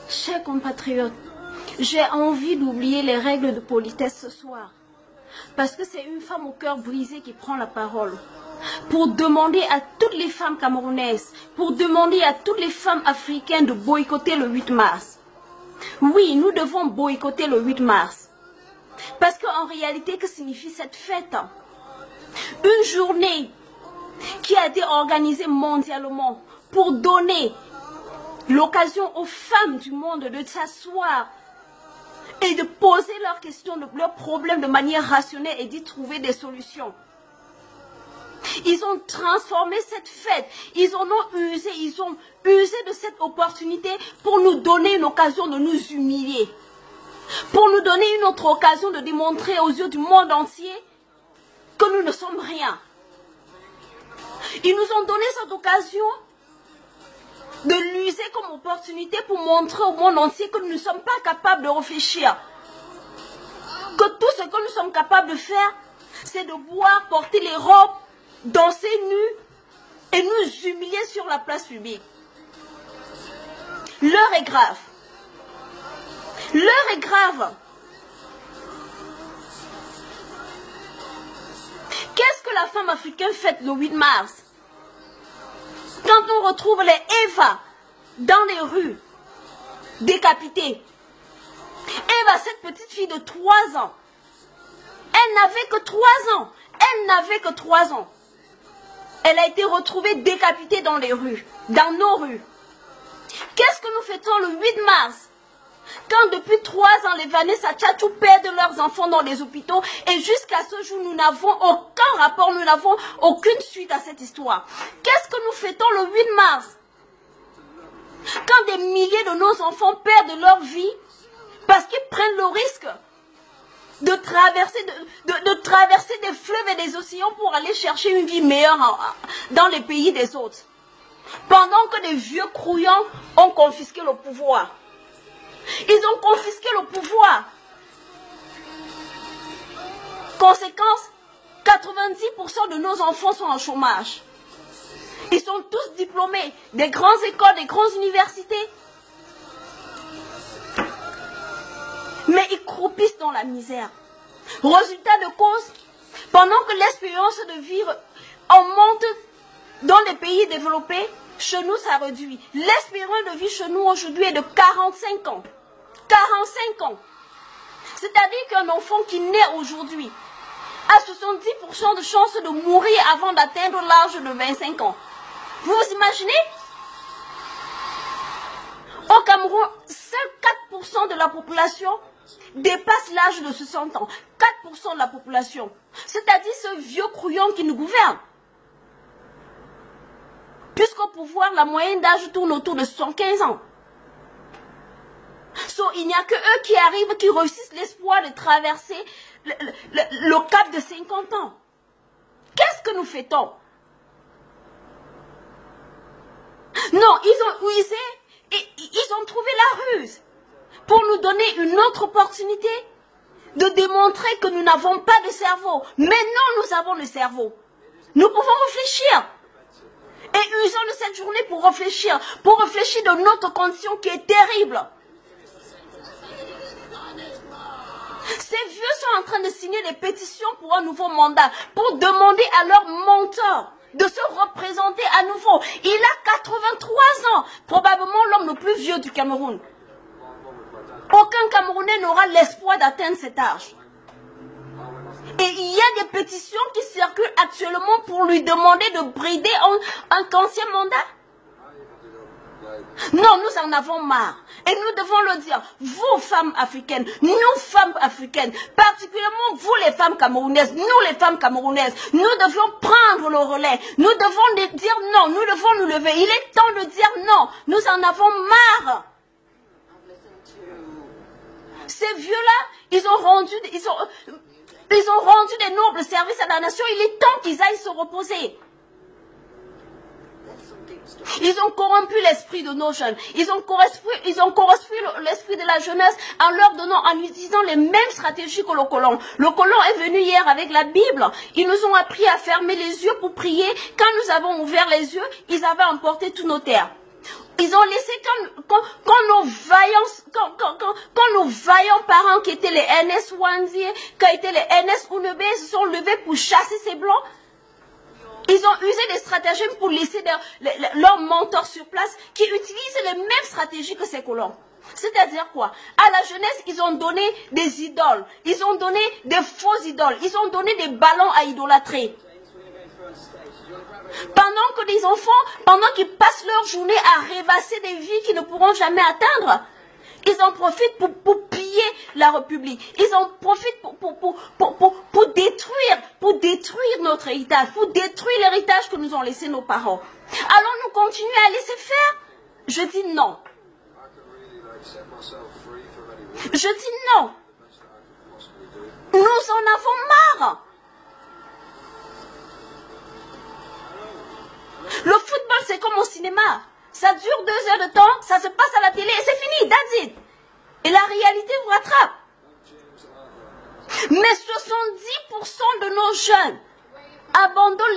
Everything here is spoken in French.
Chers compatriotes, j'ai envie d'oublier les règles de politesse ce soir. Parce que c'est une femme au cœur brisé qui prend la parole. Pour demander à toutes les femmes camerounaises, pour demander à toutes les femmes africaines de boycotter le 8 mars. Oui, nous devons boycotter le 8 mars. Parce qu'en réalité, que signifie cette fête? Une journée qui a été organisée mondialement pour donner l'occasion aux femmes du monde de s'asseoir et de poser leurs questions, leurs problèmes de manière rationnelle et d'y trouver des solutions. Ils ont transformé cette fête, ils ont usé de cette opportunité pour nous donner une occasion de nous humilier, pour nous donner une autre occasion de démontrer aux yeux du monde entier que nous ne sommes rien. Ils nous ont donné cette occasion de l'user comme opportunité pour montrer au monde entier que nous ne sommes pas capables de réfléchir. Que tout ce que nous sommes capables de faire, c'est de boire, porter les robes, danser nus et nous humilier sur la place publique. L'heure est grave. L'heure est grave. Qu'est-ce que la femme africaine fête le 8 mars? Quand on retrouve les Eva dans les rues, décapitées. Eva, cette petite fille de 3 ans, elle n'avait que 3 ans. Elle n'avait que 3 ans. Elle a été retrouvée décapitée dans les rues, dans nos rues. Qu'est-ce que nous fêtons le 8 mars? Quand depuis 3 ans, les Vanessa Tchatchou perdent leurs enfants dans les hôpitaux et jusqu'à ce jour, nous n'avons aucun rapport, nous n'avons aucune suite à cette histoire. Qu'est-ce que nous fêtons le 8 mars? Quand des milliers de nos enfants perdent leur vie parce qu'ils prennent le risque de traverser des fleuves et des océans pour aller chercher une vie meilleure dans les pays des autres. Pendant que des vieux croyants ont confisqué le pouvoir. Ils ont confisqué le pouvoir. Conséquence, 90% de nos enfants sont en chômage. Ils sont tous diplômés des grandes écoles, des grandes universités. Mais ils croupissent dans la misère. Résultat de cause, pendant que l'espérance de vie augmente dans les pays développés, chez nous ça réduit. L'espérance de vie chez nous aujourd'hui est de 45 ans. 45 ans. C'est-à-dire qu'un enfant qui naît aujourd'hui a 70% de chances de mourir avant d'atteindre l'âge de 25 ans. Vous vous imaginez? Au Cameroun, seuls 4% de la population dépasse l'âge de 60 ans. 4% de la population. C'est-à-dire ce vieux crouillon qui nous gouverne. Puisqu'au pouvoir, la moyenne d'âge tourne autour de 75 ans. Il n'y a que eux qui arrivent, qui réussissent l'espoir de traverser le cap de 50 ans. Qu'est-ce que nous fêtons? Non, ils ont usé et ils ont trouvé la ruse pour nous donner une autre opportunité de démontrer que nous n'avons pas de cerveau. Mais non, nous avons le cerveau. Nous pouvons réfléchir. Et usons de cette journée pour réfléchir de notre condition qui est terrible. Ces vieux sont en train de signer des pétitions pour un nouveau mandat, pour demander à leur mentor de se représenter à nouveau. Il a 83 ans, probablement l'homme le plus vieux du Cameroun. Aucun Camerounais n'aura l'espoir d'atteindre cet âge. Et il y a des pétitions qui circulent actuellement pour lui demander de brider un ancien mandat. Non, nous en avons marre. Et nous devons le dire, vous femmes africaines, nous femmes africaines, particulièrement vous les femmes camerounaises, nous les femmes camerounaises, nous devons prendre le relais. Nous devons dire non, nous devons nous lever. Il est temps de dire non, nous en avons marre. Ces vieux-là, ils ont rendu des nobles services à la nation. Il est temps qu'ils aillent se reposer. Ils ont corrompu l'esprit de nos jeunes. Ils ont corrompu l'esprit de la jeunesse en lui disant les mêmes stratégies que le colon. Le colon est venu hier avec la Bible. Ils nous ont appris à fermer les yeux pour prier. Quand nous avons ouvert les yeux, ils avaient emporté tous nos terres. Ils ont laissé quand nos vaillants parents qui étaient les NS Wanzi, qui étaient les NS Unebe, se sont levés pour chasser ces blancs. Ils ont usé des stratagèmes pour laisser leurs mentors sur place qui utilisent les mêmes stratégies que ces colons. C'est-à-dire quoi? À la jeunesse, ils ont donné des idoles. Ils ont donné des faux idoles. Ils ont donné des ballons à idolâtrer. Pendant que des enfants, pendant qu'ils passent leur journée à rêvasser des vies qu'ils ne pourront jamais atteindre, ils en profitent pour piller la République. Ils en profitent pour détruire notre héritage, pour détruire l'héritage que nous ont laissé nos parents. Allons-nous continuer à laisser faire? Je dis non. Je dis non. Nous en avons marre. Le football, c'est comme au cinéma. Ça dure 2 heures de temps, ça se passe à la télé et c'est fini, that's it. Et la réalité vous rattrape. Mais 70% de nos jeunes abandonnent les